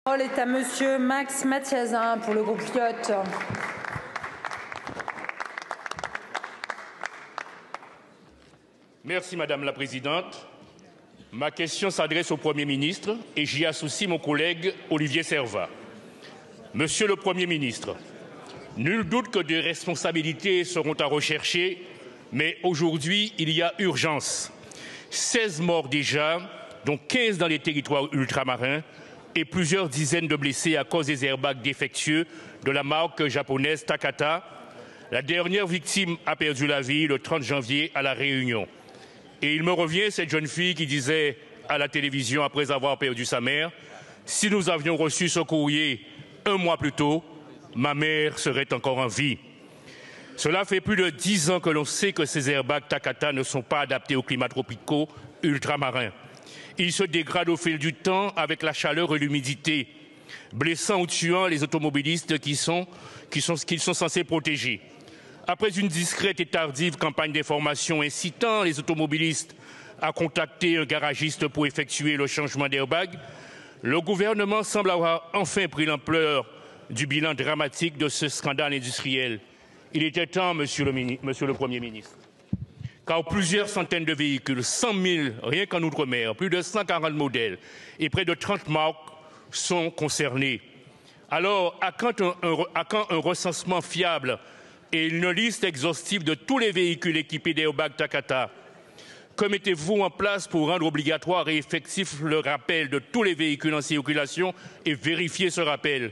La parole est à Monsieur Max Mathiazin pour le groupe Lyot. Merci Madame la Présidente. Ma question s'adresse au Premier ministre et j'y associe mon collègue Olivier Servat. Monsieur le Premier ministre, nul doute que des responsabilités seront à rechercher, mais aujourd'hui, il y a urgence. 16 morts déjà, dont 15 dans les territoires ultramarins, et plusieurs dizaines de blessés à cause des airbags défectueux de la marque japonaise Takata. La dernière victime a perdu la vie le 30 janvier à La Réunion. Et il me revient cette jeune fille qui disait à la télévision après avoir perdu sa mère, « Si nous avions reçu ce courrier 1 mois plus tôt, ma mère serait encore en vie. » Cela fait plus de 10 ans que l'on sait que ces airbags Takata ne sont pas adaptés aux climats tropicaux ultramarins. Ils se dégradent au fil du temps avec la chaleur et l'humidité, blessant ou tuant les automobilistes qu'ils sont censés protéger. Après une discrète et tardive campagne d'information incitant les automobilistes à contacter un garagiste pour effectuer le changement d'airbag, le gouvernement semble avoir enfin pris l'ampleur du bilan dramatique de ce scandale industriel. Il était temps, Monsieur le Premier ministre, car plusieurs centaines de véhicules, 100 000 rien qu'en Outre-mer, plus de 140 modèles et près de 30 marques sont concernés. Alors, à quand un recensement fiable et une liste exhaustive de tous les véhicules équipés d'airbags Takata? Que mettez-vous en place pour rendre obligatoire et effectif le rappel de tous les véhicules en circulation et vérifier ce rappel?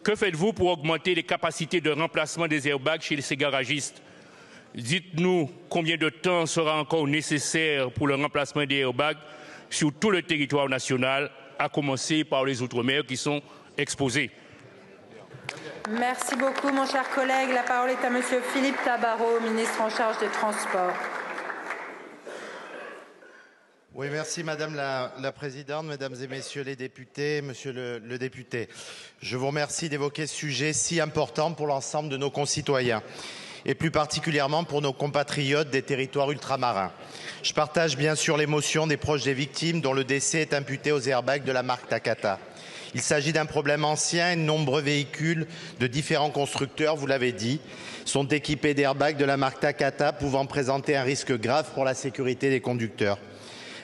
Que faites-vous pour augmenter les capacités de remplacement des airbags chez ces garagistes? Dites-nous combien de temps sera encore nécessaire pour le remplacement des airbags sur tout le territoire national, à commencer par les Outre-mer qui sont exposés. Merci beaucoup, mon cher collègue. La parole est à Monsieur Philippe Tabarot, ministre en charge des Transports. Oui, merci Madame la Présidente, Mesdames et Messieurs les députés, Monsieur le député. Je vous remercie d'évoquer ce sujet si important pour l'ensemble de nos concitoyens et plus particulièrement pour nos compatriotes des territoires ultramarins. Je partage bien sûr l'émotion des proches des victimes dont le décès est imputé aux airbags de la marque Takata. Il s'agit d'un problème ancien et de nombreux véhicules de différents constructeurs, vous l'avez dit, sont équipés d'airbags de la marque Takata pouvant présenter un risque grave pour la sécurité des conducteurs.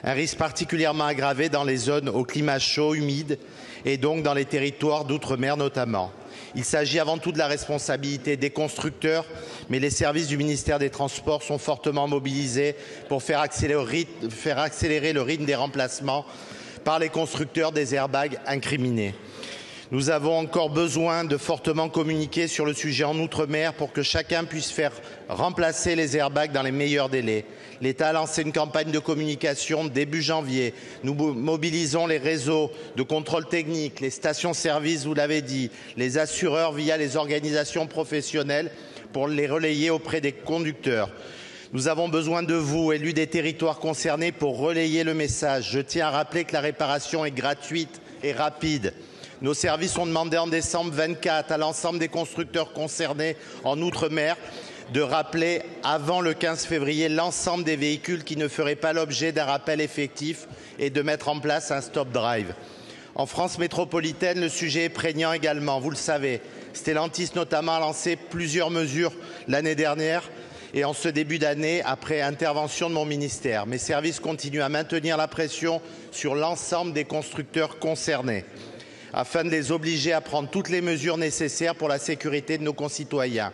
Un risque particulièrement aggravé dans les zones au climat chaud, humide et donc dans les territoires d'outre-mer notamment. Il s'agit avant tout de la responsabilité des constructeurs, mais les services du ministère des Transports sont fortement mobilisés pour faire accélérer le rythme des remplacements par les constructeurs des airbags incriminés. Nous avons encore besoin de fortement communiquer sur le sujet en Outre-mer pour que chacun puisse faire remplacer les airbags dans les meilleurs délais. L'État a lancé une campagne de communication début janvier. Nous mobilisons les réseaux de contrôle technique, les stations-service, vous l'avez dit, les assureurs via les organisations professionnelles pour les relayer auprès des conducteurs. Nous avons besoin de vous, élus des territoires concernés, pour relayer le message. Je tiens à rappeler que la réparation est gratuite et rapide. Nos services ont demandé en décembre 24 à l'ensemble des constructeurs concernés en Outre-mer de rappeler avant le 15 février l'ensemble des véhicules qui ne feraient pas l'objet d'un rappel effectif et de mettre en place un stop drive. En France métropolitaine, le sujet est prégnant également, vous le savez. Stellantis notamment a lancé plusieurs mesures l'année dernière et en ce début d'année après intervention de mon ministère. Mes services continuent à maintenir la pression sur l'ensemble des constructeurs concernés afin de les obliger à prendre toutes les mesures nécessaires pour la sécurité de nos concitoyens.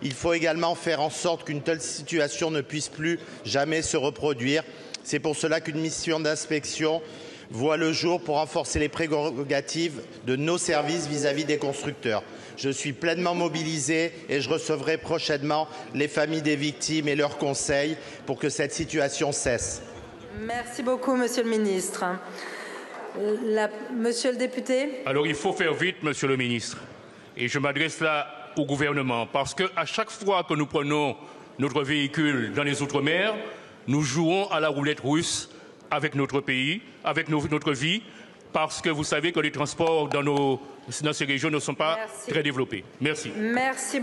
Il faut également faire en sorte qu'une telle situation ne puisse plus jamais se reproduire. C'est pour cela qu'une mission d'inspection voit le jour pour renforcer les prérogatives de nos services vis-à-vis des constructeurs. Je suis pleinement mobilisé et je recevrai prochainement les familles des victimes et leurs conseils pour que cette situation cesse. Merci beaucoup, Monsieur le ministre. Monsieur le député. Alors il faut faire vite, Monsieur le ministre. Et je m'adresse là au gouvernement parce qu'à chaque fois que nous prenons notre véhicule dans les Outre-mer, nous jouons à la roulette russe avec notre pays, avec notre vie, parce que vous savez que les transports dans ces régions ne sont pas très développés. Merci. Merci.